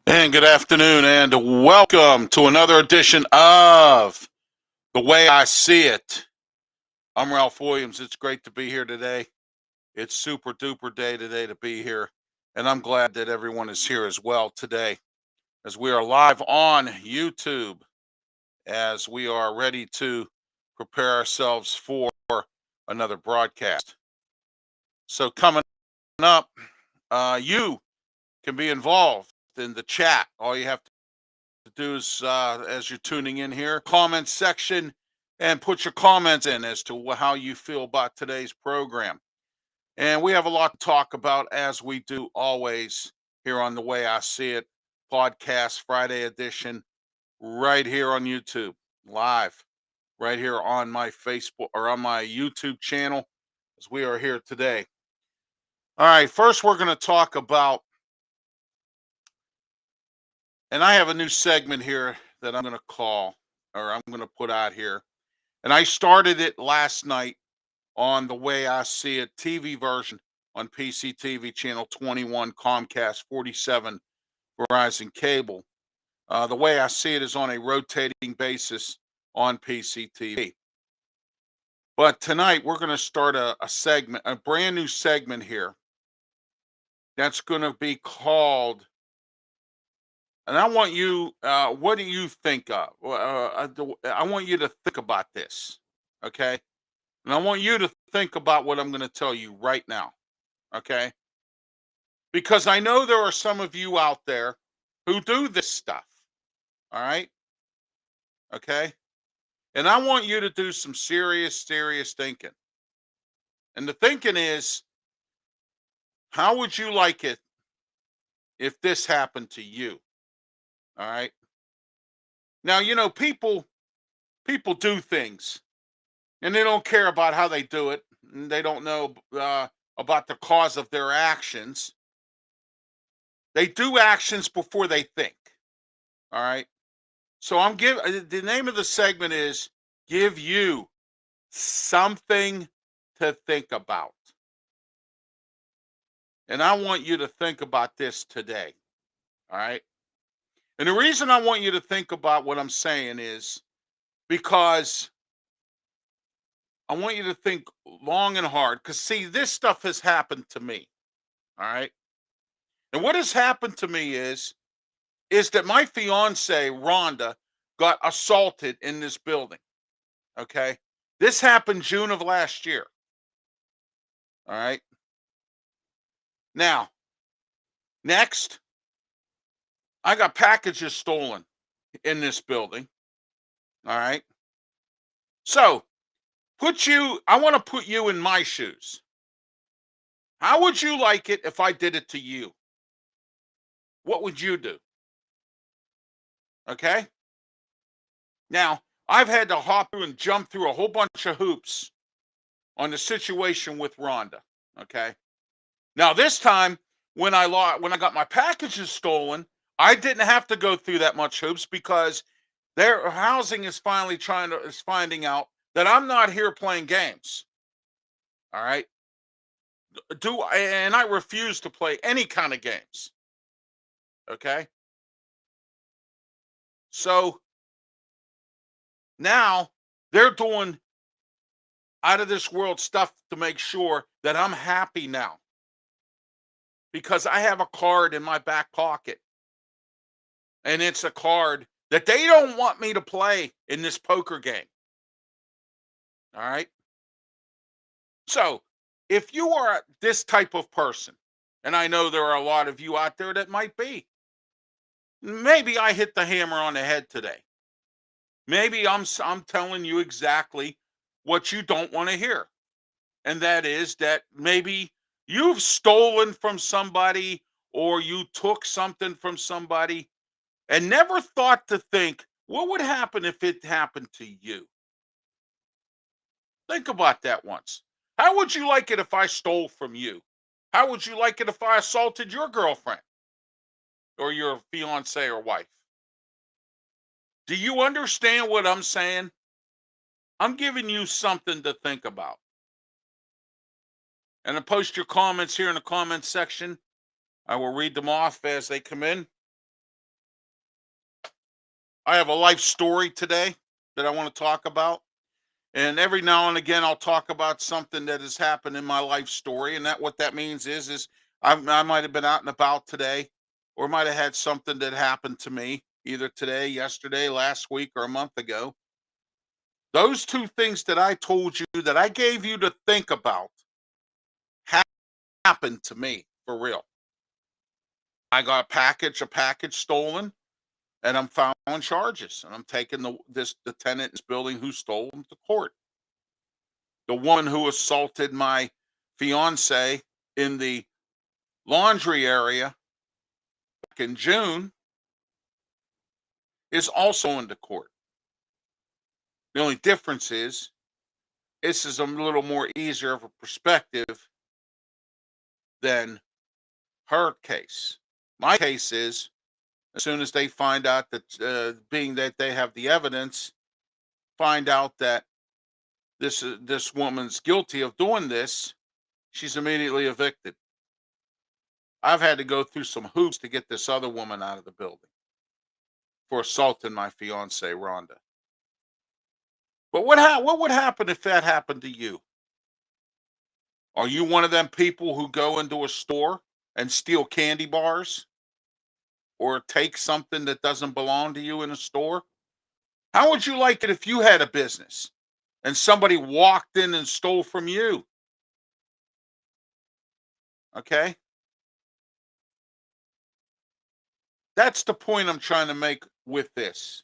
And good afternoon, and welcome to another edition of The Way I See It. I'm Ralph Williams. It's great to be here today. It's super duper day today to be here, and I'm glad that everyone is here as well today as we are live on YouTube as we are ready to prepare ourselves for another broadcast. So, coming up, you can be involved in the chat. All you have to do is, as you're tuning in here, comment section, and put your comments in as to how you feel about today's program. And we have a lot to talk about, as we do always here on The Way I See It podcast, Friday edition, right here on YouTube, live, right here on my Facebook or on my YouTube channel, as we are here today. All right, first we're going to talk about, and I have a new segment here that I'm going to call, or I'm going to put out here. And I started it last night on The Way I See It TV version on PCTV channel 21, Comcast 47, Verizon Cable. The Way I See It is on a rotating basis on PCTV. But tonight we're going to start a segment, a brand new segment here that's going to be called, and I want you, what do you think of? I want you to think about this, okay? And I want you to think about what I'm going to tell you right now, okay? Because I know there are some of you out there who do this stuff, all right? Okay? And I want you to do some serious thinking. And the thinking is, how would you like it if this happened to you? All right? Now, people do things and they don't care about how they do it. And they don't know about the cause of their actions. They do actions before they think. All right. So I'm giving the name of the segment is Give You Something to Think About. And I want you to think about this today. All right. And the reason I want you to think about what I'm saying is because I want you to think long and hard. Because, see, this stuff has happened to me. All right. And what has happened to me is that my fiance, Rhonda, got assaulted in this building. Okay. This happened June of last year. All right. Now, next, I got packages stolen in this building. All right. So, I want to put you in my shoes. How would you like it if I did it to you? What would you do? Okay. Now, I've had to hop through and jump through a whole bunch of hoops on the situation with Rhonda. Okay. Now, this time, when I got my packages stolen, I didn't have to go through that much hoops because their housing is finding out that I'm not here playing games. All right. And I refuse to play any kind of games. Okay. So now they're doing out of this world stuff to make sure that I'm happy now because I have a card in my back pocket. And it's a card that they don't want me to play in this poker game. All right. So if you are this type of person, and I know there are a lot of you out there that might be, maybe I hit the hammer on the head today. Maybe I'm telling you exactly what you don't want to hear. And that is that maybe you've stolen from somebody or you took something from somebody and never thought to think, what would happen if it happened to you? Think about that once. How would you like it if I stole from you? How would you like it if I assaulted your girlfriend or your fiance or wife? Do you understand what I'm saying? I'm giving you something to think about. And to post your comments here in the comments section. I will read them off as they come in. I have a life story today that I want to talk about. And every now and again, I'll talk about something that has happened in my life story. And that what that means is I might have been out and about today, or might have had something that happened to me either today, yesterday, last week, or a month ago. Those two things that I told you that I gave you to think about ha- happened to me for real. I got a package stolen, and I'm found on charges, and I'm taking the tenant in this building who stole them to court. The woman who assaulted my fiance in the laundry area back in June is also into court. The only difference is this is a little more easier of a perspective than her case. My case is as soon as they find out that, being that they have the evidence, find out that this woman's guilty of doing this, she's immediately evicted. I've had to go through some hoops to get this other woman out of the building for assaulting my fiance, Rhonda. But what would happen if that happened to you? Are you one of them people who go into a store and steal candy bars or take something that doesn't belong to you in a store? How would you like it if you had a business and somebody walked in and stole from you? Okay? That's the point I'm trying to make with this.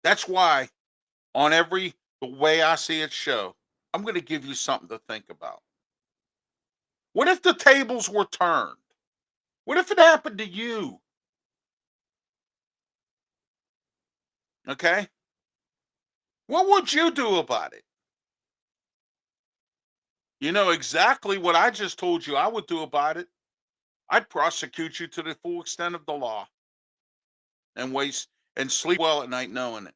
That's why on every The Way I See It show, I'm going to give you something to think about. What if the tables were turned? What if it happened to you? Okay? What would you do about it? You know exactly what I just told you I would do about it. I'd prosecute you to the full extent of the law and waste and sleep well at night knowing it.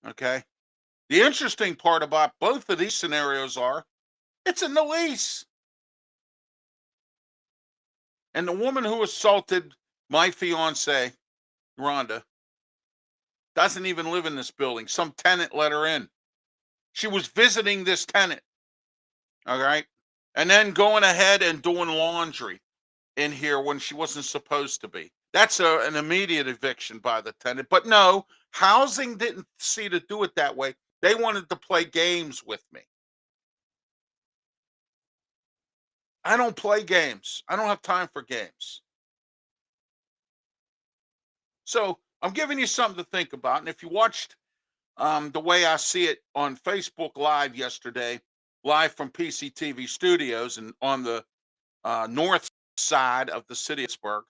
Okay? The interesting part about both of these scenarios are it's in the lease. And the woman who assaulted my fiance, Rhonda, doesn't even live in this building. Some tenant let her in. She was visiting this tenant. All right. And then going ahead and doing laundry in here when she wasn't supposed to be. That's an immediate eviction by the tenant. But no, housing didn't see to do it that way. They wanted to play games with me. I don't play games. I don't have time for games. So I'm giving you something to think about. And if you watched The Way I See It on Facebook Live yesterday, live from PCTV Studios and on the north side of the city of Pittsburgh,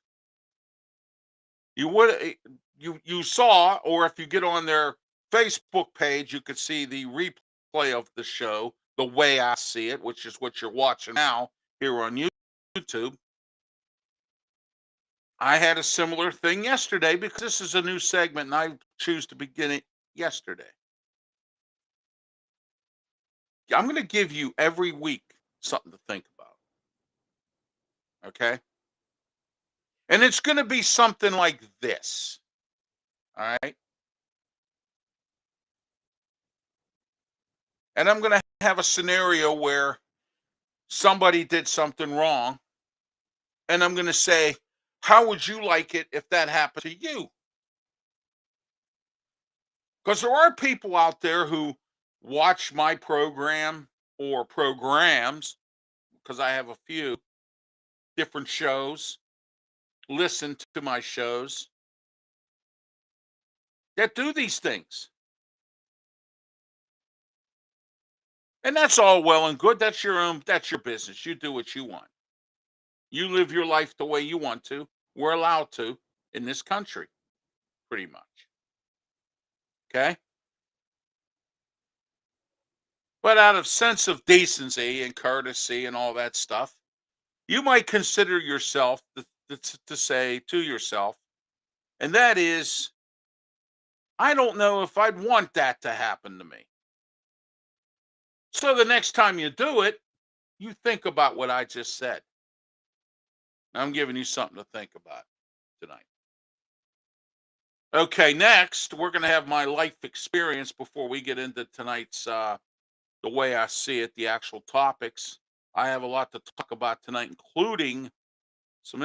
you would you saw, or if you get on their Facebook page, you could see the replay of the show, The Way I See It, which is what you're watching now here on YouTube. I had a similar thing yesterday because this is a new segment and I choose to begin it yesterday. I'm going to give you every week something to think about. Okay. And it's going to be something like this. All right. And I'm going to have a scenario where somebody did something wrong. And I'm going to say, how would you like it if that happened to you? Because there are people out there who watch my program or programs, because I have a few different shows, listen to my shows that do these things. And that's all well and good. That's your business. You do what you want. You live your life the way you want to. We're allowed to in this country, pretty much. Okay? But out of sense of decency and courtesy and all that stuff, you might consider yourself to say to yourself, and that is, I don't know if I'd want that to happen to me. So the next time you do it, you think about what I just said. I'm giving you something to think about tonight. Okay, next we're going to have my life experience before we get into tonight's the way I see it, the actual topics. I have a lot to talk about tonight, including some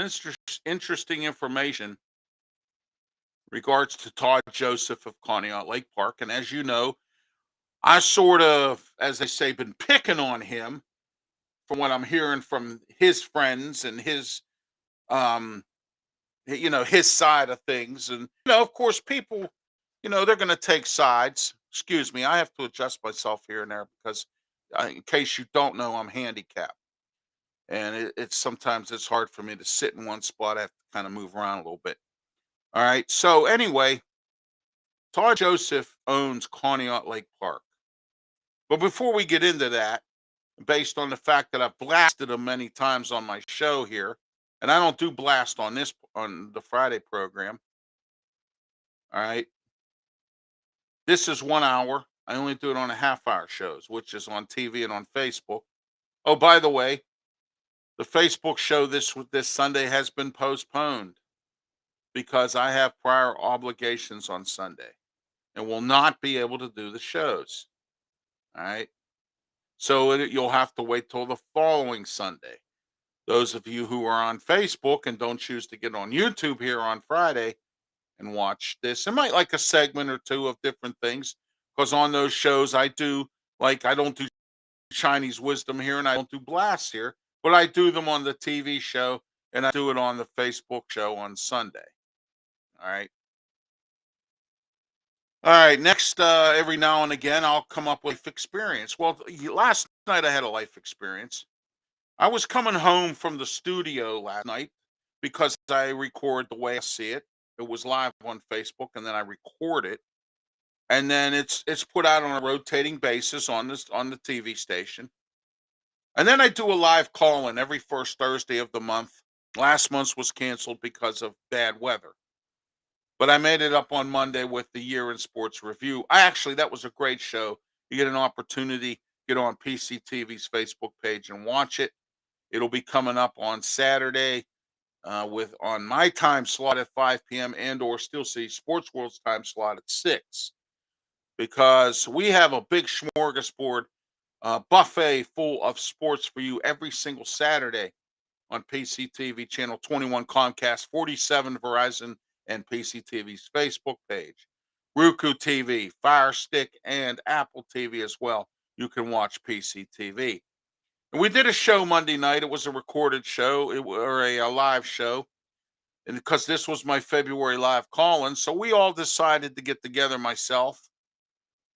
interesting information regards to Todd Joseph of Conneaut Lake Park. And as you know, I sort of, as they say, been picking on him from what I'm hearing from his friends and his um his side of things. And of course, people, they're going to take sides. Excuse me, I have to adjust myself here and there because in case you don't know, I'm handicapped, and it's sometimes it's hard for me to sit in one spot. I have to kind of move around a little bit. All right, so anyway, Todd Joseph owns Conneaut Lake Park. But before we get into that, based on the fact that I've blasted him many times on my show here, and I don't do blast on the Friday program. All right. This is 1 hour. I only do it on a half-hour shows, which is on TV and on Facebook. Oh, by the way, the Facebook show this Sunday has been postponed because I have prior obligations on Sunday and will not be able to do the shows. All right. So you'll have to wait till the following Sunday. Those of you who are on Facebook and don't choose to get on YouTube here on Friday and watch this, and might like a segment or two of different things, because on those shows I do, like, I don't do Chinese wisdom here and I don't do blasts here, but I do them on the TV show and I do it on the Facebook show on Sunday. All right. All right. Next, every now and again, I'll come up with life experience. Well, last night I had a life experience. I was coming home from the studio last night because I record the way I see it. It was live on Facebook, and then I record it, and then it's put out on a rotating basis on the TV station. And then I do a live call in every first Thursday of the month. Last month's was canceled because of bad weather. But I made it up on Monday with the Year in Sports Review. That was a great show. You get an opportunity, get on PCTV's Facebook page and watch it. It'll be coming up on Saturday with on my time slot at 5 p.m. and or Steel City Sports World's time slot at 6, because we have a big smorgasbord buffet full of sports for you every single Saturday on PCTV channel 21 Comcast, 47 Verizon, and PCTV's Facebook page. Roku TV, Fire Stick, and Apple TV as well. You can watch PCTV. And we did a show Monday night. It was a recorded show, or a live show, and because this was my February live call-in, so we all decided to get together. Myself,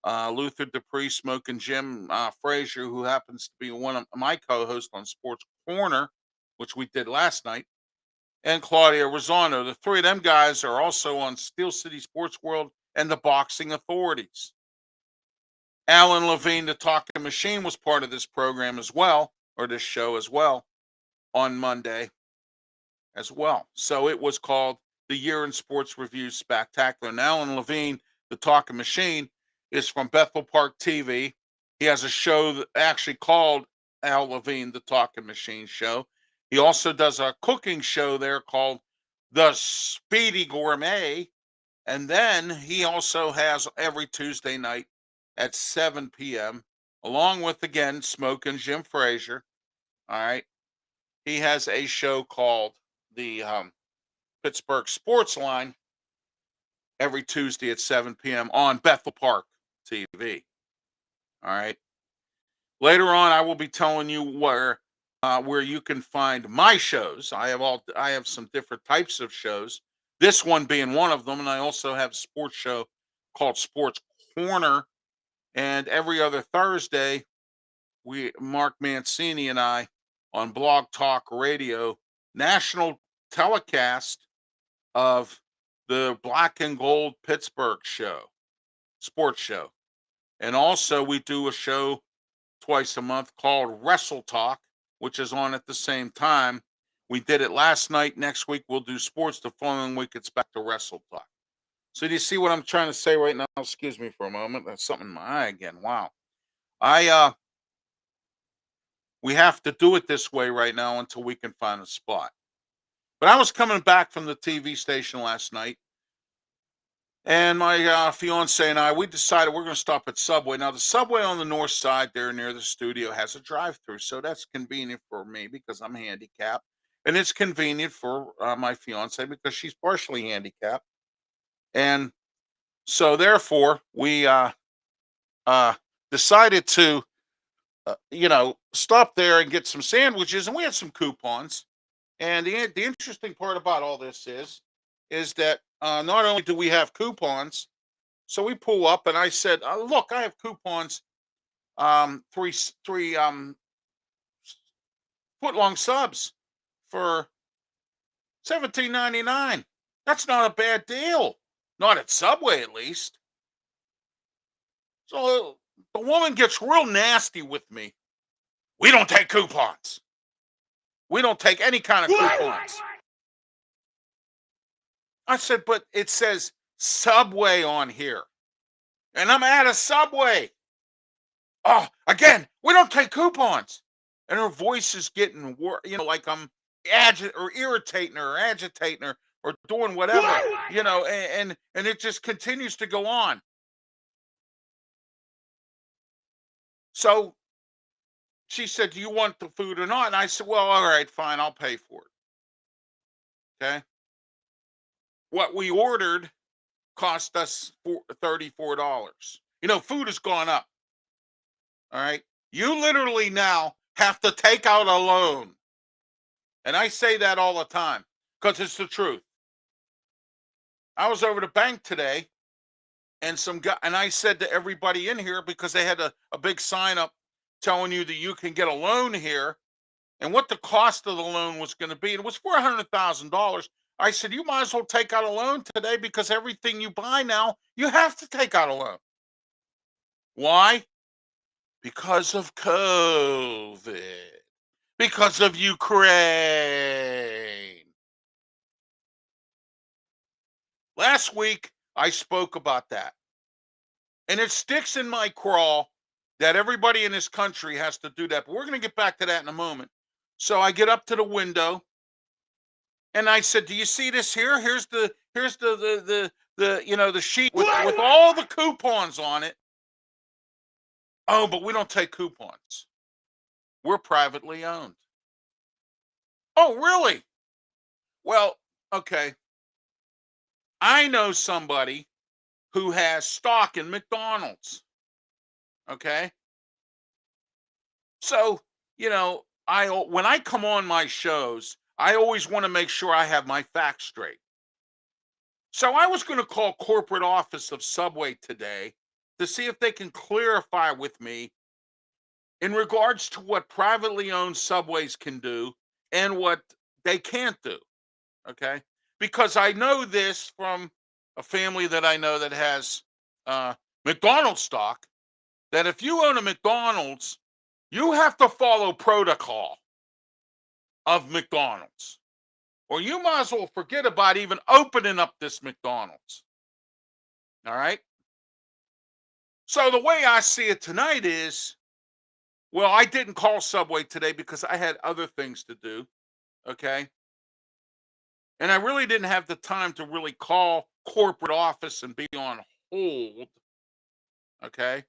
Luther Dupree, Smoking Jim Frazier, who happens to be one of my co-hosts on Sports Corner, which we did last night, and Claudia Rosano. The three of them guys are also on Steel City Sports World and the Boxing Authorities. Alan Levine, the Talking Machine, was part of this program as well, or this show as well, on Monday as well. So it was called the Year in Sports Review Spectacular. And Alan Levine, the Talking Machine, is from Bethel Park TV. He has a show that actually called Al Levine, the Talking Machine Show. He also does a cooking show there called The Speedy Gourmet. And then he also has every Tuesday night at 7 p.m., along with, again, Smoking Jim Frazier. All right. He has a show called the Pittsburgh Sports Line every Tuesday at 7 p.m. on Bethel Park TV. All right. Later on, I will be telling you where you can find my shows. I have some different types of shows. This one being one of them, and I also have a sports show called Sports Corner. And every other Thursday, Mark Mancini and I, on Blog Talk Radio, national telecast of the Black and Gold Pittsburgh show, sports show. And also we do a show twice a month called Wrestle Talk, which is on at the same time. We did it last night. Next week we'll do sports. The following week it's back to Wrestle Talk. So do you see what I'm trying to say right now? Excuse me for a moment. That's something in my eye again. Wow. We have to do it this way right now until we can find a spot. But I was coming back from the TV station last night, And my fiance and I, we decided we're going to stop at Subway. Now, the Subway on the north side there near the studio has a drive-through, so that's convenient for me because I'm handicapped, and it's convenient for my fiance because she's partially handicapped. And so, therefore, we uh, decided to, stop there and get some sandwiches, and we had some coupons. And the interesting part about all this is that not only do we have coupons, so we pull up, and I said, "Look, I have coupons, three foot long subs for 17.99. That's not a bad deal, not at Subway at least." So the woman gets real nasty with me. We don't take coupons. We don't take any kind of coupons. I said, but it says Subway on here, and I'm at a Subway. Oh, again, we don't take coupons. And her voice is getting worse, like I'm irritating her, or agitating her, or doing whatever, and it just continues to go on. So she said, "Do you want the food or not?" And I said, "Well, all right, fine, I'll pay for it." Okay. What we ordered cost us $34. Food has gone up. All right. You literally now have to take out a loan. And I say that all the time because it's the truth. I was over the bank today, and I said to everybody in here, because they had a big sign up telling you that you can get a loan here and what the cost of the loan was going to be. It was $400,000. I said, you might as well take out a loan today because everything you buy now, you have to take out a loan. Why? Because of COVID. Because of Ukraine. Last week, I spoke about that. And it sticks in my craw that everybody in this country has to do that. But we're going to get back to that in a moment. So I get up to the window and I said, "Do you see this here? Here's the sheet with all the coupons on it." "Oh, but we don't take coupons. We're privately owned." "Oh, really?" "Well, okay. I know somebody who has stock in McDonald's." Okay. So, when I come on my shows, I always want to make sure I have my facts straight. So I was going to call corporate office of Subway today to see if they can clarify with me in regards to what privately owned Subways can do and what they can't do. Okay. Because I know this from a family that I know that has McDonald's stock, that if you own a McDonald's, you have to follow protocol of McDonald's, or you might as well forget about even opening up this McDonald's. All right. So the way I see it tonight is, well, I didn't call Subway today because I had other things to do. Okay. And I really didn't have the time to really call corporate office and be on hold. Okay.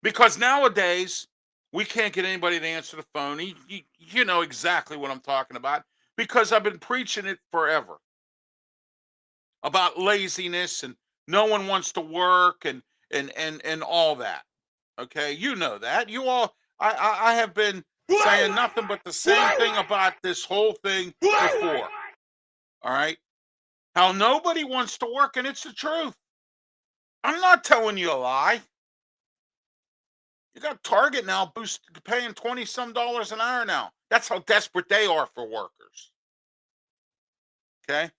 Because nowadays, we can't get anybody to answer the phone. You know exactly what I'm talking about because I've been preaching it forever about laziness and no one wants to work and all that. Okay, you know that. You all, I have been saying nothing but the same thing about this whole thing before. All right, how nobody wants to work, and it's the truth. I'm not telling you a lie. You got Target now paying 20 some dollars an hour now. That's how desperate they are for workers. Okay.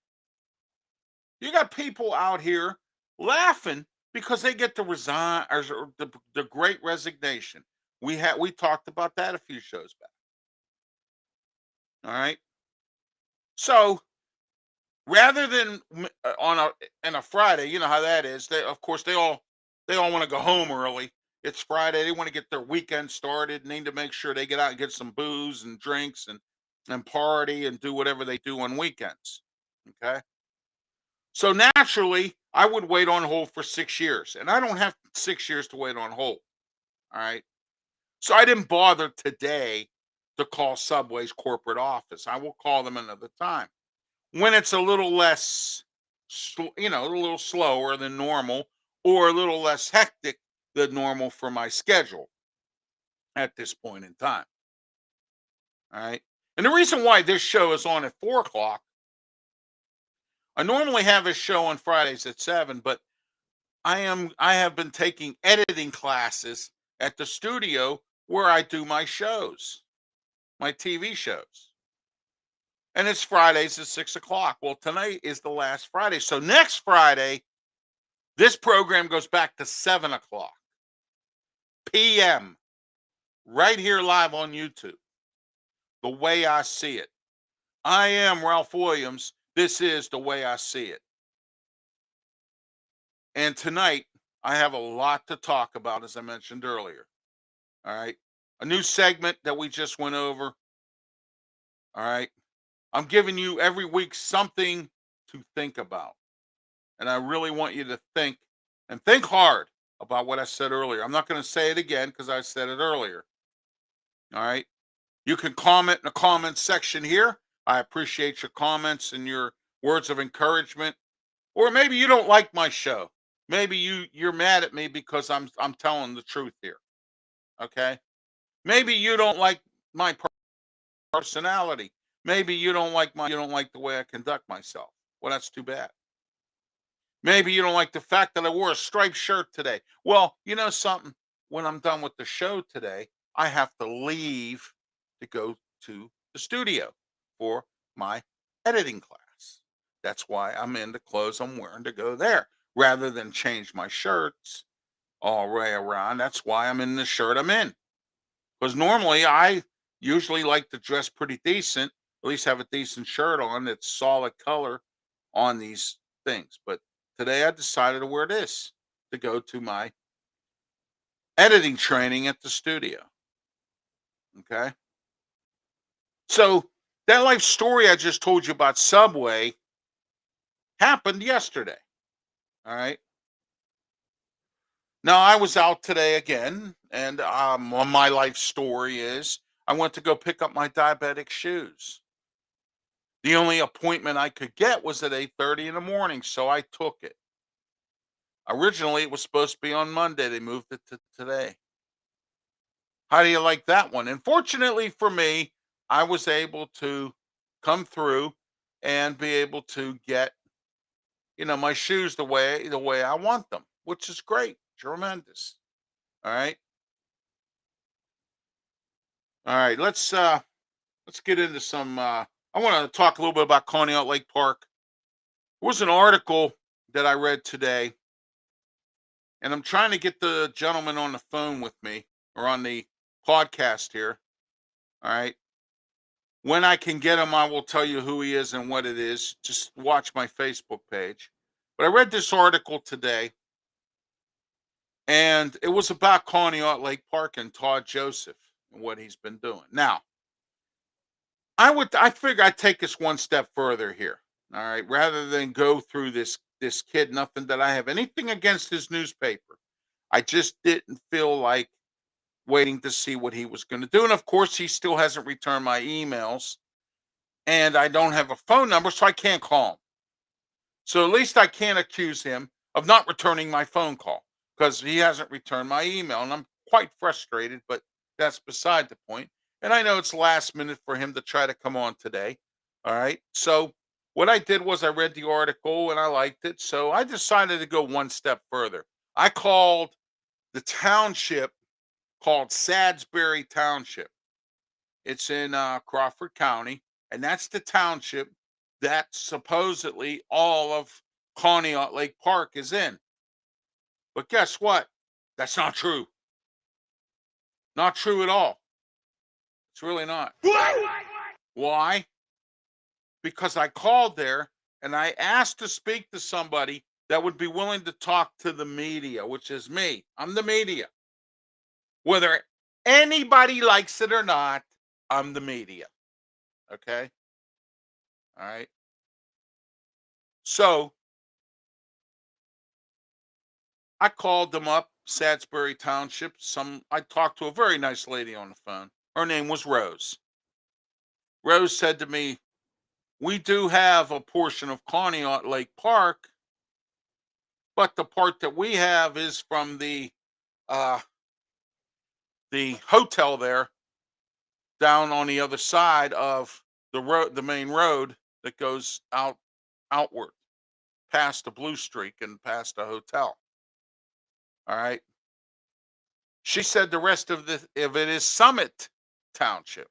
You got people out here laughing because they get to resign, or the great resignation. We talked about that a few shows back. All right. So rather than on a Friday, you know how that is. They, of course, they all want to go home early. It's Friday. They want to get their weekend started and need to make sure they get out and get some booze and drinks and party and do whatever they do on weekends. Okay. So naturally, I would wait on hold for 6 years, and I don't have 6 years to wait on hold. All right. So I didn't bother today to call Subway's corporate office. I will call them another time when it's a little less, a little slower than normal, or a little less hectic than normal for my schedule at this point in time. All right. And the reason why this show is on at 4 o'clock, I normally have a show on Fridays at 7, but I have been taking editing classes at the studio where I do my shows, my TV shows. And it's Fridays at 6 o'clock. Well, tonight is the last Friday. So next Friday, this program goes back to 7 o'clock p.m. right here live on YouTube. The way I see it. I am Ralph Williams. This is the way I see it. And tonight, I have a lot to talk about, as I mentioned earlier. All right. A new segment that we just went over. All right. I'm giving you every week something to think about. And I really want you to think and think hard about what I said earlier. I'm not going to say it again because I said it earlier. All right. You can comment in the comment section here. I appreciate your comments and your words of encouragement. Or maybe you don't like my show. Maybe you're mad at me because I'm telling the truth here. Okay? Maybe you don't like my personality. Maybe you don't like the way I conduct myself. Well, that's too bad. Maybe you don't like the fact that I wore a striped shirt today. Well, you know something? When I'm done with the show today, I have to leave to go to the studio for my editing class. That's why I'm in the clothes I'm wearing to go there rather than change my shirts all the way around. That's why I'm in the shirt I'm in. Because normally I usually like to dress pretty decent, at least have a decent shirt on that's solid color on these things. But today I decided to wear this to go to my editing training at the studio. Okay. So that life story I just told you about Subway happened yesterday. All right. Now I was out today again, and my life story is I went to go pick up my diabetic shoes. The only appointment I could get was at 8:30 in the morning, so I took it. Originally, it was supposed to be on Monday. They moved it to today. How do you like that one? And fortunately for me, I was able to come through and be able to get, my shoes the way I want them, which is great, tremendous. All right. All right, let's get into some I want to talk a little bit about Conneaut Lake Park. There was an article that I read today, and I'm trying to get the gentleman on the phone with me or on the podcast here. All right. When I can get him, I will tell you who he is and what it is. Just watch my Facebook page. But I read this article today, and it was about Conneaut Lake Park and Todd Joseph and what he's been doing. Now, I figure I'd take us one step further here. All right. Rather than go through this kid, nothing that I have anything against his newspaper. I just didn't feel like waiting to see what he was going to do. And of course, he still hasn't returned my emails. And I don't have a phone number, so I can't call him. So at least I can't accuse him of not returning my phone call because he hasn't returned my email. And I'm quite frustrated, but that's beside the point. And I know it's last minute for him to try to come on today. All right. So what I did was I read the article and I liked it. So I decided to go one step further. I called the township called Sadsbury Township. It's in Crawford County, and that's the township that supposedly all of Conneaut Lake Park is in. But guess what? That's not true. Not true at all. It's really not. Why? Because I called there and I asked to speak to somebody that would be willing to talk to the media, which is me. I'm the media. Whether anybody likes it or not, I'm the media. Okay? All right. So I called them up, Sadsbury Township. I talked to a very nice lady on the phone. Her name was Rose. Rose said to me, "We do have a portion of Conneaut Lake Park, but the part that we have is from uh the hotel there down on the other side of the main road that goes outward past the Blue Streak and past the hotel." All right. She said the rest of it is Summit Township.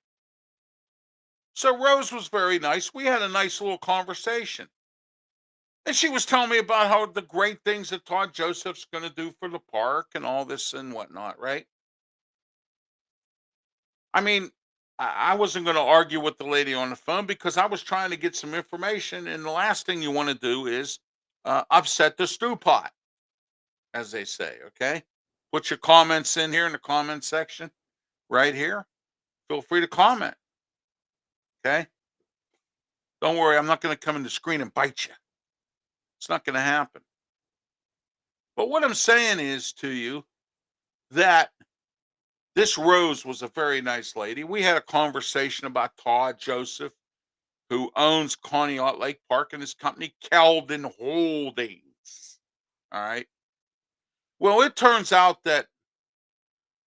So Rose was very nice. We had a nice little conversation. And she was telling me about how the great things that Todd Joseph's going to do for the park and all this and whatnot, right? I mean, I wasn't going to argue with the lady on the phone because I was trying to get some information. And the last thing you want to do is upset the stew pot, as they say. Okay. Put your comments in here in the comment section right here. Feel free to comment. Okay. Don't worry. I'm not going to come in the screen and bite you. It's not going to happen. But what I'm saying is to you that this Rose was a very nice lady. We had a conversation about Todd Joseph, who owns Conneaut Lake Park and his company, Keldon Holdings. All right. Well, it turns out that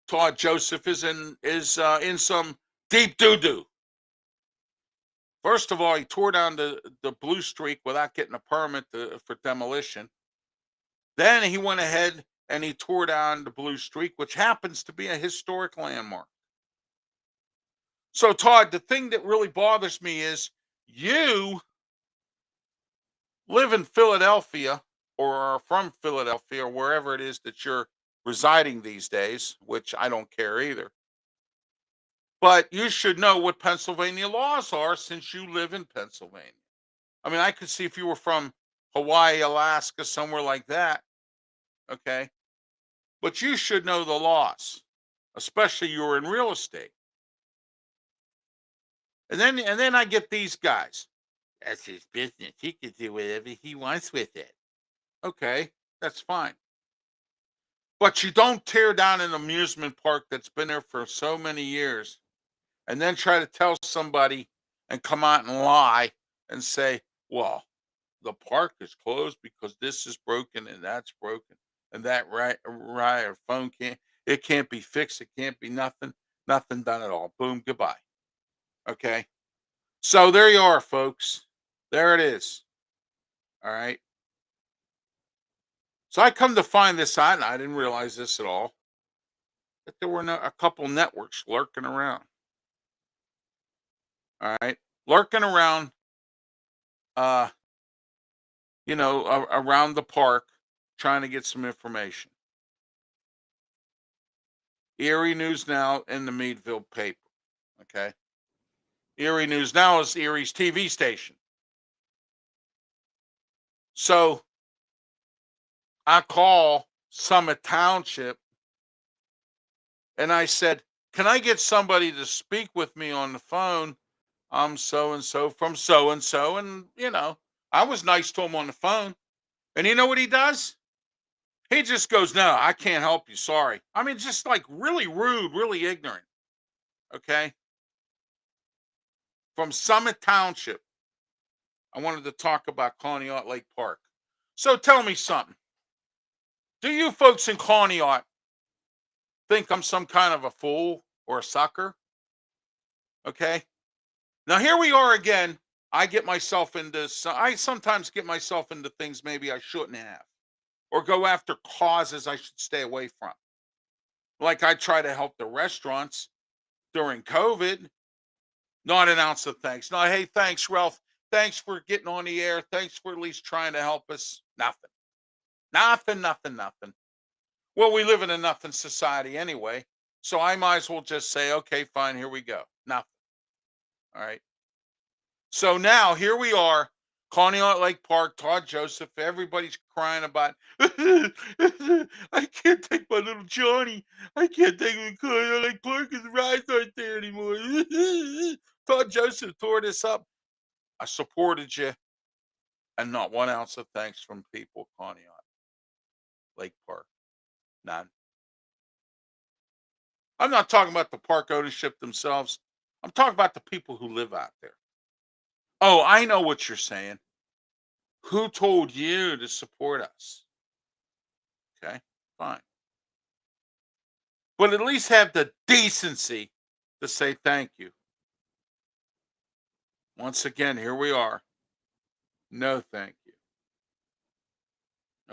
Todd Joseph is in some deep doo doo. First of all, he tore down the Blue Streak without getting a permit for demolition. Then he went ahead and he tore down the Blue Streak, which happens to be a historic landmark. So, Todd, the thing that really bothers me is you live in Philadelphia or are from Philadelphia or wherever it is that you're residing these days, which I don't care either. But you should know what Pennsylvania laws are since you live in Pennsylvania. I mean, I could see if you were from Hawaii, Alaska, somewhere like that. Okay. But you should know the laws, especially you're in real estate. And then I get these guys. That's his business. He can do whatever he wants with it. Okay, that's fine. But you don't tear down an amusement park that's been there for so many years and then try to tell somebody and come out and lie and say, well, the park is closed because this is broken and that's broken and that or phone can't be fixed. It can't be nothing done at all. Boom, goodbye. Okay. So there you are, folks. There it is. All right. So I come to find this out, and I didn't realize this at all, that there were a couple networks lurking around. All right. Lurking around, uh, around the park trying to get some information. Erie News Now and the Meadville paper. Okay. Erie News Now is Erie's TV station. So I call Summit Township and I said, can I get somebody to speak with me on the phone? I'm so and so from so and so. And, I was nice to him on the phone. And you know what he does? He just goes, no, I can't help you. Sorry. I mean, just like really rude, really ignorant. Okay. From Summit Township. I wanted to talk about Conneaut Lake Park. So tell me something. Do you folks in Conneaut think I'm some kind of a fool or a sucker? Okay. Now here we are again. I sometimes get myself into things maybe I shouldn't have, or go after causes I should stay away from. Like I try to help the restaurants during COVID, not an ounce of thanks. No, hey, thanks, Ralph. Thanks for getting on the air. Thanks for at least trying to help us. Nothing. Nothing, nothing, nothing. Well, we live in a nothing society anyway. So I might as well just say, okay, fine, here we go. Nothing. All right. So now here we are, Conneaut Lake Park, Todd Joseph. Everybody's crying about, I can't take my little Johnny. I can't take him to Conneaut Lake Park because the rides aren't there anymore. Todd Joseph tore this up. I supported you, and not one ounce of thanks from people, Conneaut. Lake Park. None. I'm not talking about the park ownership themselves. I'm talking about the people who live out there. Oh, I know what you're saying. Who told you to support us? Okay, fine. But at least have the decency to say thank you. Once again, here we are. No, thank you.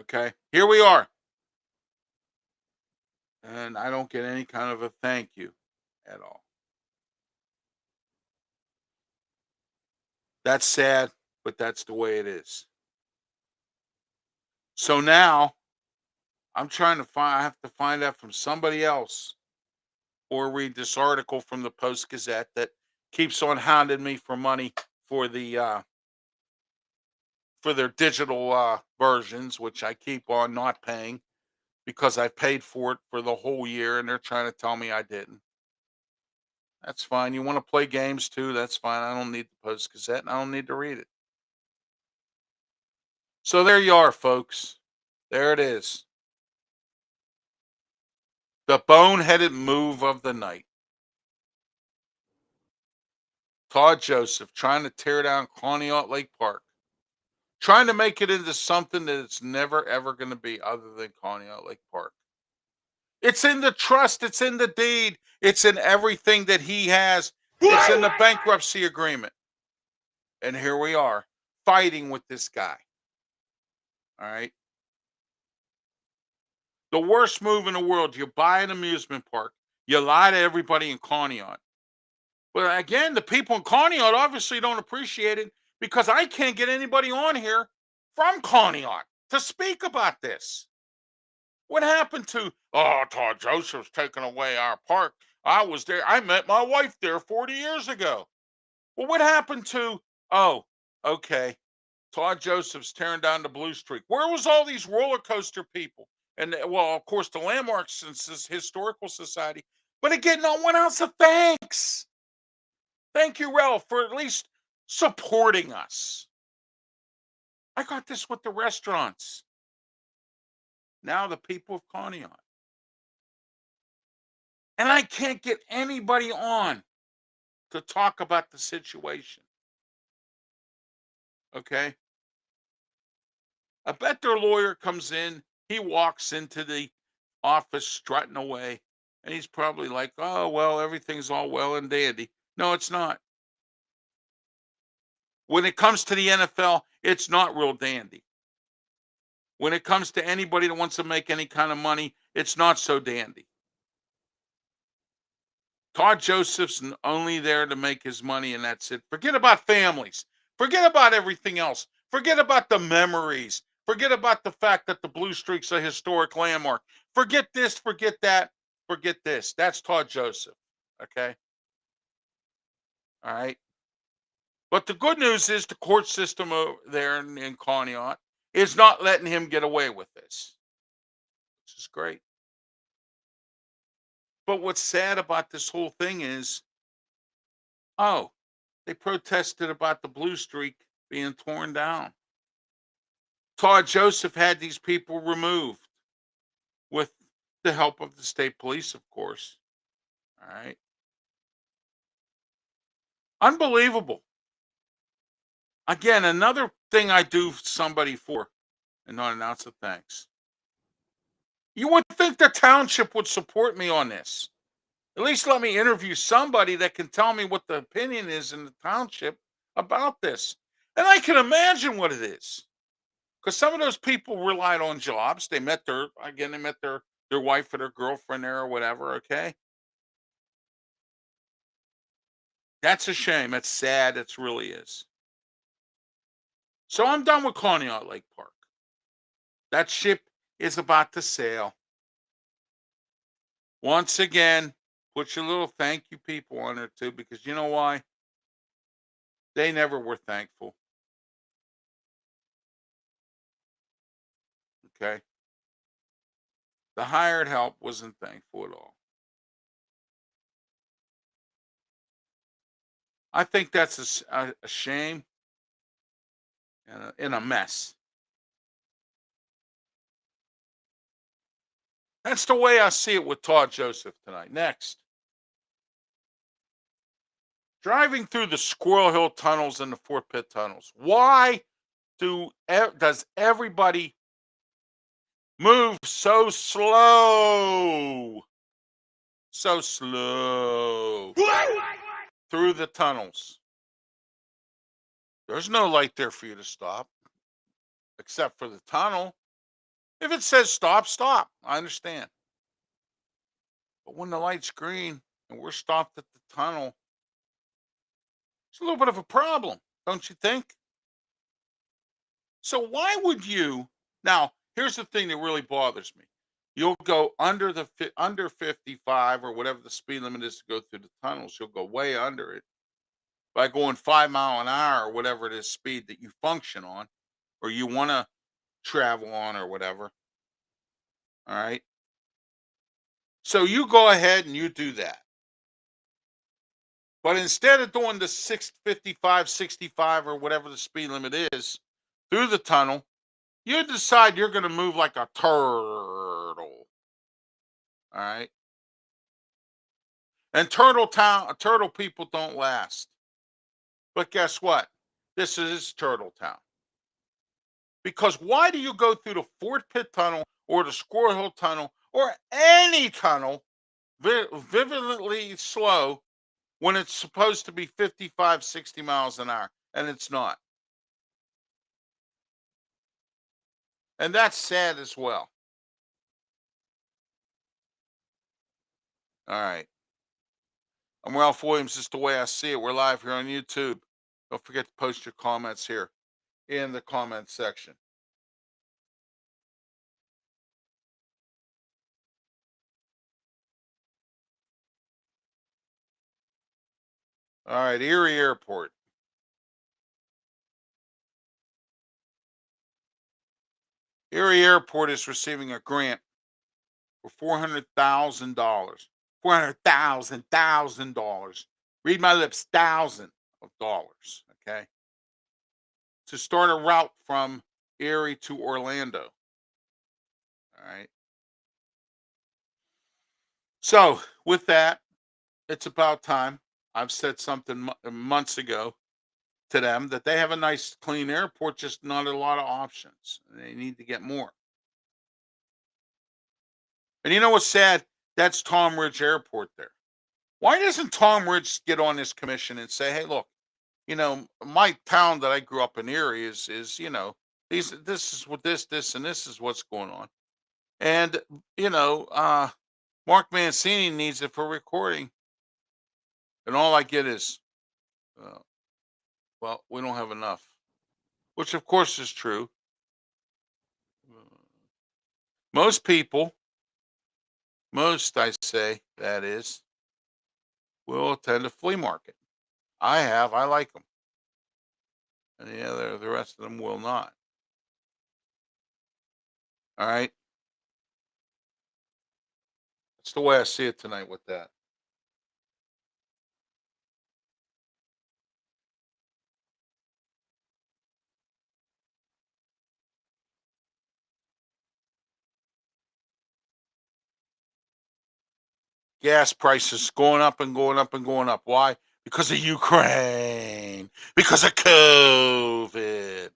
Okay, here we are. And I don't get any kind of a thank you at all. That's sad, but that's the way it is. So now I'm trying to find, I have to find out from somebody else or read this article from the Post Gazette that keeps on hounding me for money for the for their digital versions, which I keep on not paying because I paid for it for the whole year, and they're trying to tell me I didn't. That's fine. You want to play games too? That's fine. I don't need the Post Gazette, and I don't need to read it. So there you are, folks. There it is. The boneheaded move of the night. Todd Joseph trying to tear down Conneaut Lake Park, trying to make it into something that it's never ever going to be other than Conneaut Lake Park. It's in the trust, it's in the deed, it's in everything that he has. It's in the bankruptcy agreement. And here we are fighting with this guy. All right. The worst move in the world. You buy an amusement park, you lie to everybody in Conneaut. But again, the people in Conneaut obviously don't appreciate it because I can't get anybody on here from Conneaut to speak about this. What happened to, oh, Todd Joseph's taking away our park? I was there. I met my wife there 40 years ago. Well, what happened to, oh, okay, Todd Joseph's tearing down the Blue Streak. Where was all these roller coaster people? And well, of course, the Landmark Historical Society. But again, no one else a thanks. Thank you, Ralph, for at least supporting us. I got this with the restaurants. Now the people of Conneaut. And I can't get anybody on to talk about the situation. Okay. I bet their lawyer comes in, he walks into the office strutting away, and he's probably like, oh, well, everything's all well and dandy. No, it's not. When it comes to the NFL, it's not real dandy. When it comes to anybody that wants to make any kind of money, it's not so dandy. Todd Joseph's only there to make his money, and that's it. Forget about families. Forget about everything else. Forget about the memories. Forget about the fact that the Blue Streak's a historic landmark. Forget this, forget that, forget this. That's Todd Joseph. Okay. All right. But the good news is the court system over there in Conneaut is not letting him get away with this, which is great. But what's sad about this whole thing is, oh, they protested about the Blue Streak being torn down. Todd Joseph had these people removed with the help of the state police, of course. All right. Unbelievable. Again, another thing I do somebody for and not announce a thanks. You would think the township would support me on this. At least let me interview somebody that can tell me what the opinion is in the township about this. And I can imagine what it is. Because some of those people relied on jobs. They met their wife or their girlfriend there or whatever, okay? That's a shame. It's sad. It really is. So I'm done with Conneaut Lake Park. That ship is about to sail. Once again, put your little thank you people on there too, because you know why? They never were thankful. Okay. The hired help wasn't thankful at all. I think that's a shame and a mess. That's the way I see it with Todd Joseph tonight. Next, driving through the Squirrel Hill tunnels and the Fort Pitt tunnels. Why does everybody move so slow? So slow through the tunnels. There's no light there for you to stop, except for the tunnel. If it says stop, stop. I understand. But when the light's green and we're stopped at the tunnel, it's a little bit of a problem, don't you think? So why would you? Now, here's the thing that really bothers me. You'll go under 55 or whatever the speed limit is to go through the tunnels. You'll go way under it by going 5 mile an hour or whatever it is speed that you function on or you want to travel on or whatever. All right. So you go ahead and you do that. But instead of doing the 655, 65 or whatever the speed limit is through the tunnel, you decide you're going to move like a turtle. All right. And turtle people don't last. But guess what? This is Turtle Town. Because why do you go through the Fort Pitt Tunnel or the Squirrel Hill Tunnel or any tunnel vividly slow when it's supposed to be 55, 60 miles an hour? And it's not. And that's sad as well. All right. I'm Ralph Williams. Just the way I see it. We're live here on YouTube. Don't forget to post your comments here in the comment section. All right, Erie Airport. Erie Airport is receiving a grant for $400,000. $400,000. Read my lips, $1,000. Okay, to start a route from Erie to Orlando. All right. So with that, it's about time. I've said something months ago to them that they have a nice, clean airport, just not a lot of options. They need to get more. And you know what's sad? That's Tom Ridge Airport there. Why doesn't Tom Ridge get on this commission and say, "Hey, look, my town that I grew up in Erie is this is what this and this is what's going on." And you know, Mark Mancini needs it for recording, and all I get is, uh, "Well, we don't have enough," which of course is true. Most people, most I say that is, will attend a flea market. I have. I like them, and the rest of them will not. All right, that's the way I see it tonight with that. Gas prices going up and going up and going up. Why? Because of Ukraine. Because of COVID.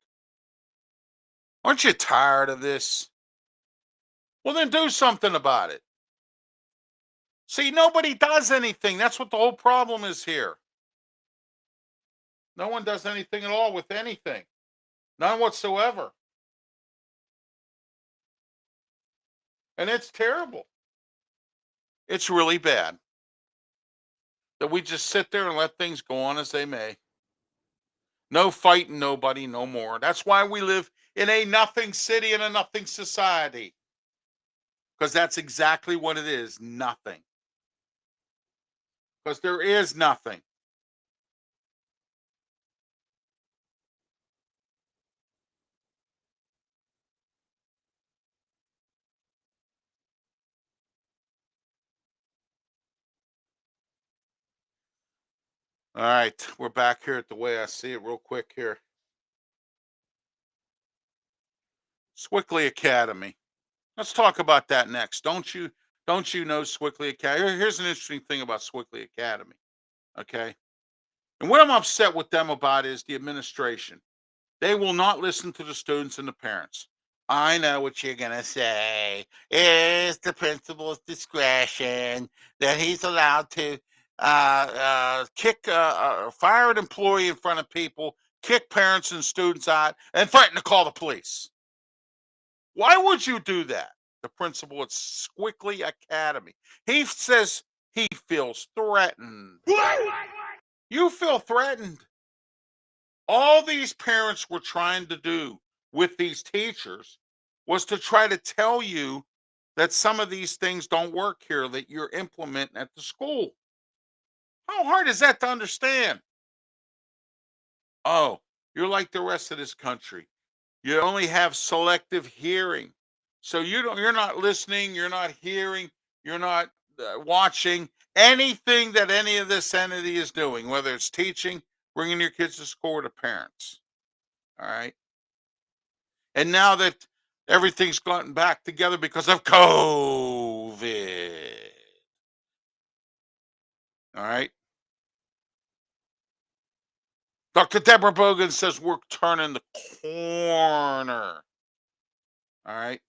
Aren't you tired of this? Well, then do something about it. See, nobody does anything. That's what the whole problem is here. No one does anything at all with anything. None whatsoever. And it's terrible. It's really bad that we just sit there and let things go on as they may. No fighting nobody no more. That's why we live in a nothing city and a nothing society. Because that's exactly what it is, nothing. Because there is nothing. All right, we're back here at the way I see it real quick here. Swickley Academy. Let's talk about that next. Don't you know Swickley Academy? Here's an interesting thing about Swickley Academy. Okay. And what I'm upset with them about is the administration. They will not listen to the students and the parents. I know what you're going to say. It's the principal's discretion that he's allowed to fire an employee in front of people, kick parents and students out, and threaten to call the police. Why would you do that? The principal at Swickley Academy. He says he feels threatened. You feel threatened. All these parents were trying to do with these teachers was to try to tell you that some of these things don't work here that you're implementing at the school. How hard is that to understand? Oh, you're like the rest of this country. You only have selective hearing. So you're not listening, you're not hearing, you're not watching anything that any of this entity is doing, whether it's teaching, bringing your kids to school, or to parents. All right. And now that everything's gotten back together because of COVID. All right. Dr. Deborah Bogan says we're turning the corner. All right.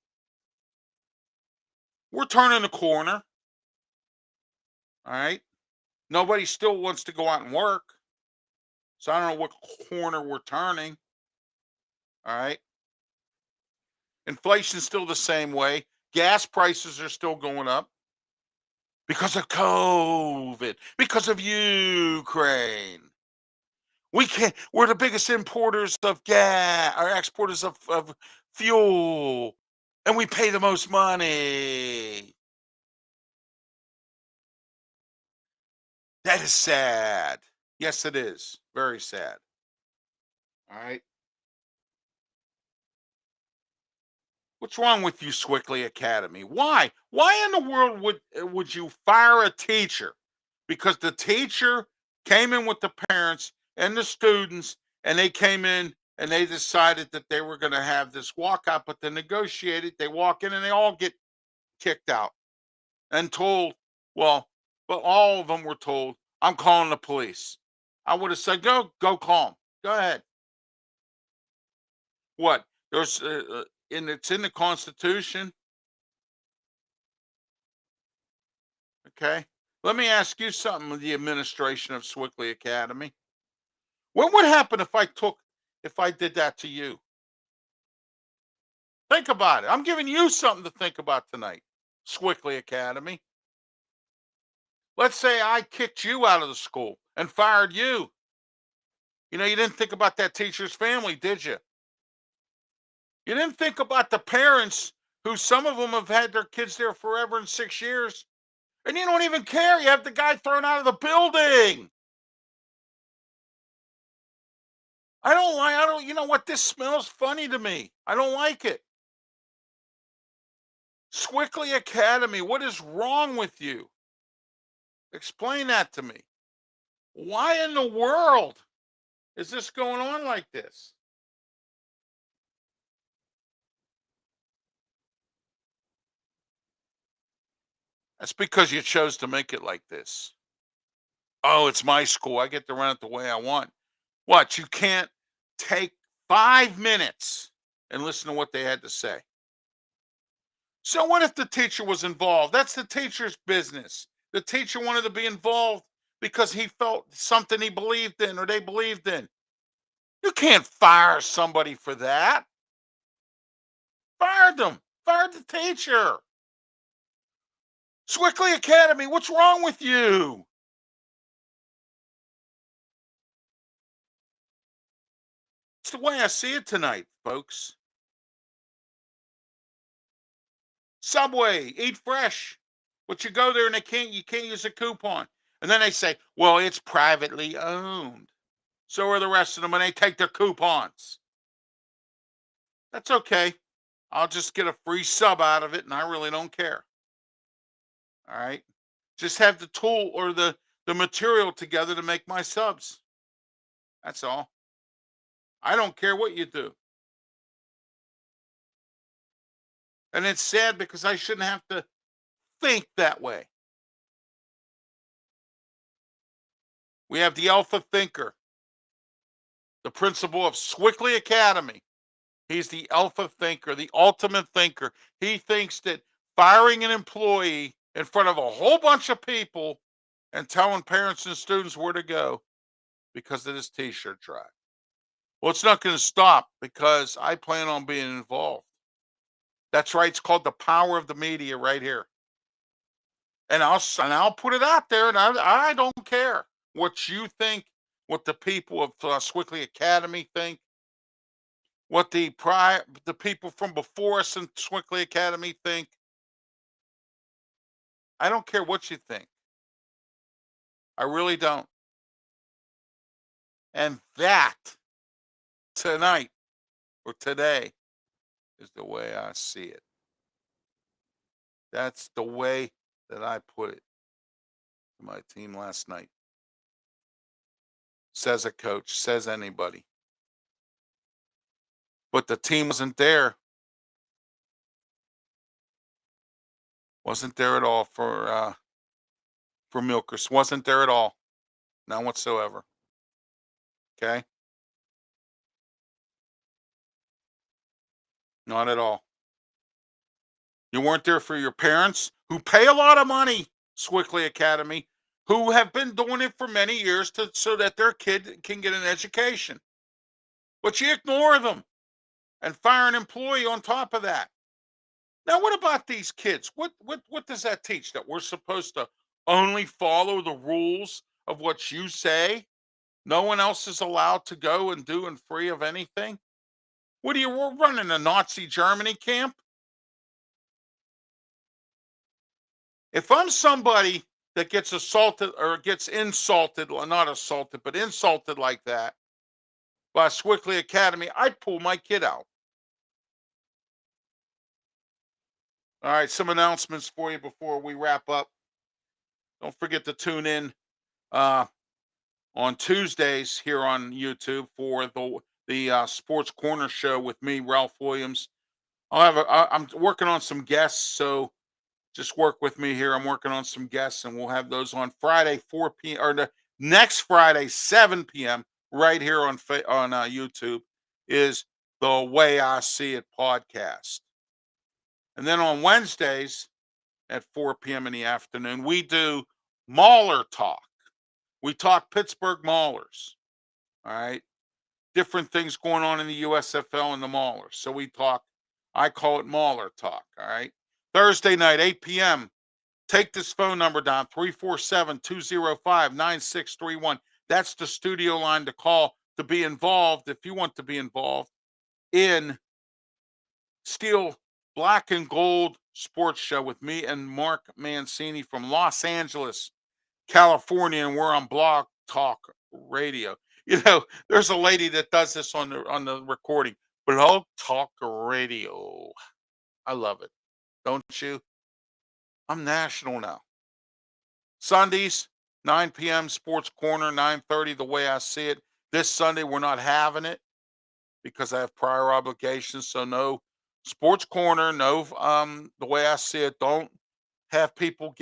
We're turning the corner. All right. Nobody still wants to go out and work. So I don't know what corner we're turning. All right. Inflation's still the same way. Gas prices are still going up because of COVID, because of Ukraine. We're the biggest importers of gas, or exporters of fuel, and we pay the most money. That is sad. Yes, it is. Very sad. All right. What's wrong with you, Swickley Academy? Why? Why in the world would you fire a teacher? Because the teacher came in with the parents and the students, and they came in and they decided that they were going to have this walkout, but they negotiated. They walk in and they all get kicked out and told, well, but all of them were told, I'm calling the police. I would have said, go call them. Go ahead. What? There's and it's in the Constitution. Okay. Let me ask you something with the administration of Swickley Academy. What would happen if I did that to you? Think about it. I'm giving you something to think about tonight. Swickley Academy. Let's say I kicked you out of the school and fired you. You didn't think about that teacher's family, did you? You didn't think about the parents who some of them have had their kids there forever in 6 years. And you don't even care. You have the guy thrown out of the building. You know what? This smells funny to me. I don't like it. Swickley Academy, what is wrong with you? Explain that to me. Why in the world is this going on like this? That's because you chose to make it like this. Oh, it's my school. I get to run it the way I want. What? You can't take 5 minutes and listen to what they had to say. So what if the teacher was involved? That's the teacher's business. The teacher wanted to be involved because he felt something he believed in or they believed in. You can't fire somebody for that. Fire them. Fire the teacher. Swickley Academy, what's wrong with you? It's the way I see it tonight, folks. Subway, eat fresh. But you go there and you can't use a coupon. And then they say, well, it's privately owned. So are the rest of them, and they take their coupons. That's okay. I'll just get a free sub out of it, and I really don't care. All right. Just have the tool or the material together to make my subs. That's all. I don't care what you do. And it's sad because I shouldn't have to think that way. We have the alpha thinker, the principal of Swickley Academy. He's the alpha thinker, the ultimate thinker. He thinks that firing an employee in front of a whole bunch of people and telling parents and students where to go because of this t-shirt drive. Well, it's not going to stop because I plan on being involved. That's right. It's called the power of the media right here. And I'll put it out there, and I don't care what you think, what the people of Swickley Academy think, what the people from before us in Swickley Academy think. I don't care what you think. I really don't. And that tonight or today is the way I see it. That's the way that I put it to my team last night. Says a coach, says anybody. But the team wasn't there. Wasn't there at all for Milkers. Wasn't there at all. None whatsoever. Okay? Not at all. You weren't there for your parents who pay a lot of money, Swickley Academy, who have been doing it for many years so that their kid can get an education. But you ignore them and fire an employee on top of that. Now, what about these kids? What does that teach? That we're supposed to only follow the rules of what you say? No one else is allowed to go and do and free of anything? What are you we're running a Nazi Germany camp? If I'm somebody that gets assaulted or gets insulted, well, not assaulted, but insulted like that by Swickley Academy, I'd pull my kid out. All right, some announcements for you before we wrap up. Don't forget to tune in uh, on Tuesdays here on YouTube for the Sports Corner show with me, Ralph Williams. I'm working on some guests, so just work with me here. I'm working on some guests, and we'll have those on Friday, 4 p.m. or the next Friday, 7 p.m. right here on YouTube is the Way I See It podcast. And then on Wednesdays at 4 p.m. in the afternoon, we do Mauler talk. We talk Pittsburgh Maulers. All right. Different things going on in the USFL and the Maulers. So I call it Mauler talk. All right. Thursday night, 8 p.m. Take this phone number down, 347-205-9631. That's the studio line to call to be involved if you want to be involved in Steel Black and Gold Sports Show with me and Mark Mancini from Los Angeles, California, and we're on Blog Talk Radio. You know, there's a lady that does this on the recording. Blog Talk Radio. I love it. Don't you? I'm national now. Sundays, 9 p.m. Sports Corner, 9:30. The Way I See It. This Sunday we're not having it because I have prior obligations. So no Sports Corner. No, The Way I See It. Don't have people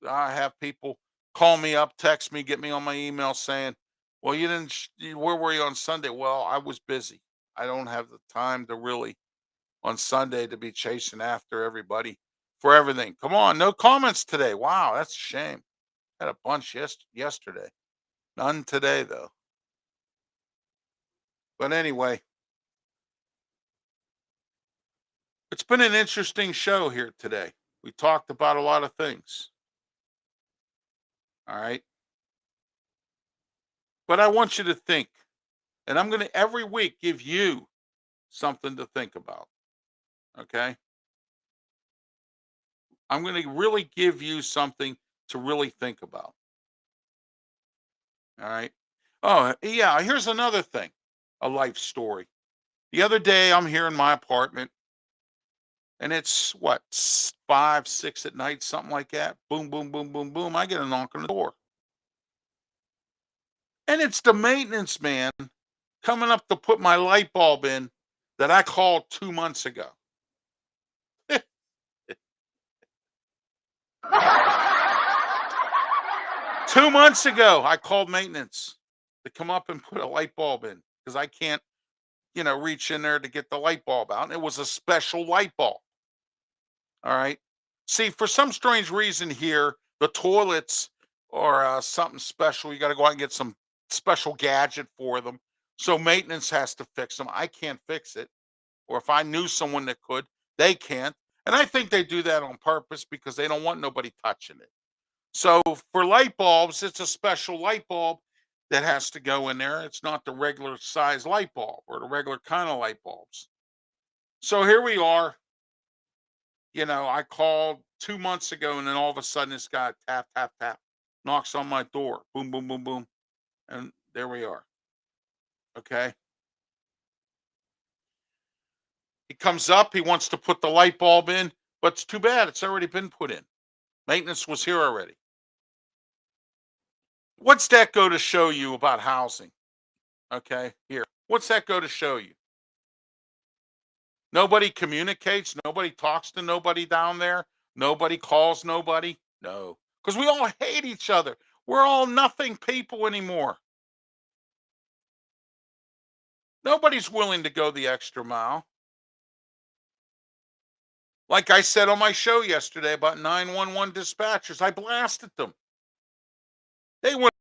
I have people call me up, text me, get me on my email saying, "Well, you didn't. Where were you on Sunday?" Well, I was busy. I don't have the time to really on Sunday to be chasing after everybody for everything. Come on, no comments today. Wow, that's a shame. Had a bunch yesterday. None today though. But anyway, it's been an interesting show here today. We talked about a lot of things. All right. But I want you to think, and I'm going to every week give you something to think about. Okay. I'm going to really give you something to really think about. All right. Oh, yeah. Here's another thing, a life story. The other day, I'm here in my apartment, and it's what, 5, 6 at night, something like that. Boom, boom, boom, boom, boom. I get a knock on the door. And it's the maintenance man coming up to put my light bulb in that I called 2 months ago. 2 months ago, I called maintenance to come up and put a light bulb in because I can't, reach in there to get the light bulb out. And it was a special light bulb. All right. See, for some strange reason here, the toilets are something special. You got to go out and get some special gadget for them. So maintenance has to fix them. I can't fix it. Or if I knew someone that could, they can't. And I think they do that on purpose because they don't want nobody touching it. So for light bulbs, it's a special light bulb that has to go in there. It's not the regular size light bulb or the regular kind of light bulbs. So here we are. I called 2 months ago, and then all of a sudden this guy tap, tap, tap, knocks on my door. Boom, boom, boom, boom. And there we are. Okay. He comes up, he wants to put the light bulb in, but it's too bad. It's already been put in. Maintenance was here already. What's that go to show you about housing? Okay, here. What's that go to show you? Nobody communicates. Nobody talks to nobody down there. Nobody calls nobody. No, because we all hate each other. We're all nothing people anymore. Nobody's willing to go the extra mile. Like I said on my show yesterday about 911 dispatchers, I blasted them. They went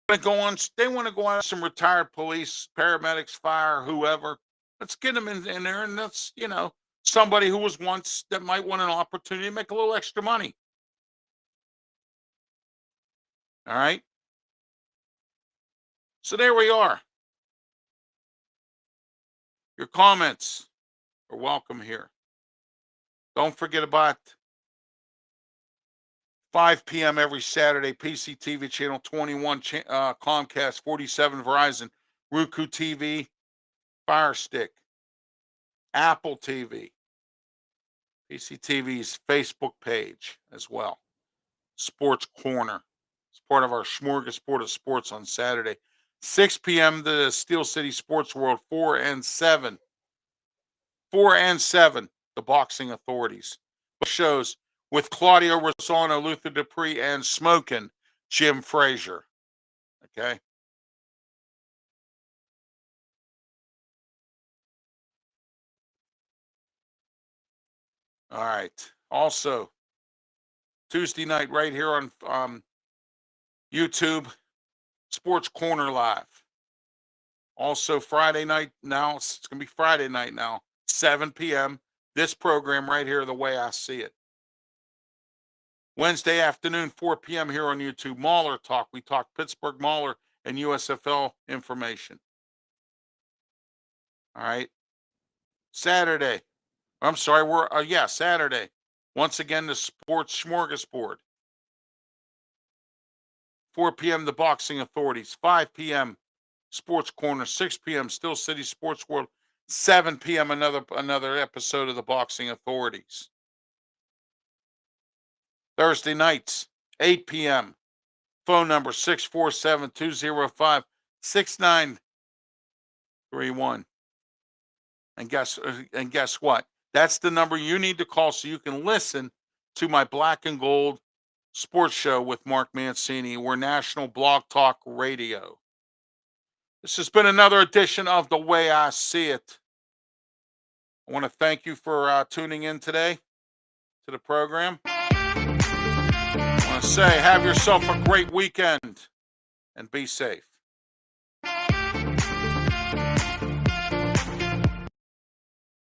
to go on. They want to go on some retired police, paramedics, fire, whoever. Let's get them in there, and that's somebody who was once that might want an opportunity to make a little extra money. All right. So there we are. Your comments are welcome here. Don't forget about 5 p.m. every Saturday, PCTV channel 21, Comcast 47, Verizon, Roku TV, Fire Stick, Apple TV, PCTV's Facebook page as well. Sports Corner. It's part of our smorgasbord of sports on Saturday. 6 p.m. the Steel City Sports World, 4 and 7. 4 and 7, the Boxing Authorities. Shows with Claudio Rosano, Luther Dupree, and Smokin' Jim Frazier. Okay. All right. Also, Tuesday night right here on YouTube, Sports Corner Live. Also Friday night now, it's going to be Friday night now, 7 p.m. This program right here, the way I see it. Wednesday afternoon, 4 p.m. here on YouTube, Mauler Talk. We talk Pittsburgh, Mauler, and USFL information. All right. Saturday. I'm sorry, Saturday. Once again, the Sports Smorgasbord. 4 p.m. the Boxing Authorities. 5 p.m. Sports Corner. 6 p.m. Steel City Sports World. 7 p.m. another episode of the Boxing Authorities. Thursday nights, 8 p.m. Phone number 647-205-6931. And guess what? That's the number you need to call so you can listen to my Black and Gold sports show with Mark Mancini. We're National Blog Talk Radio. This has been another edition of The Way I See It. I want to thank you for tuning in today to the program. I want to say, have yourself a great weekend and be safe.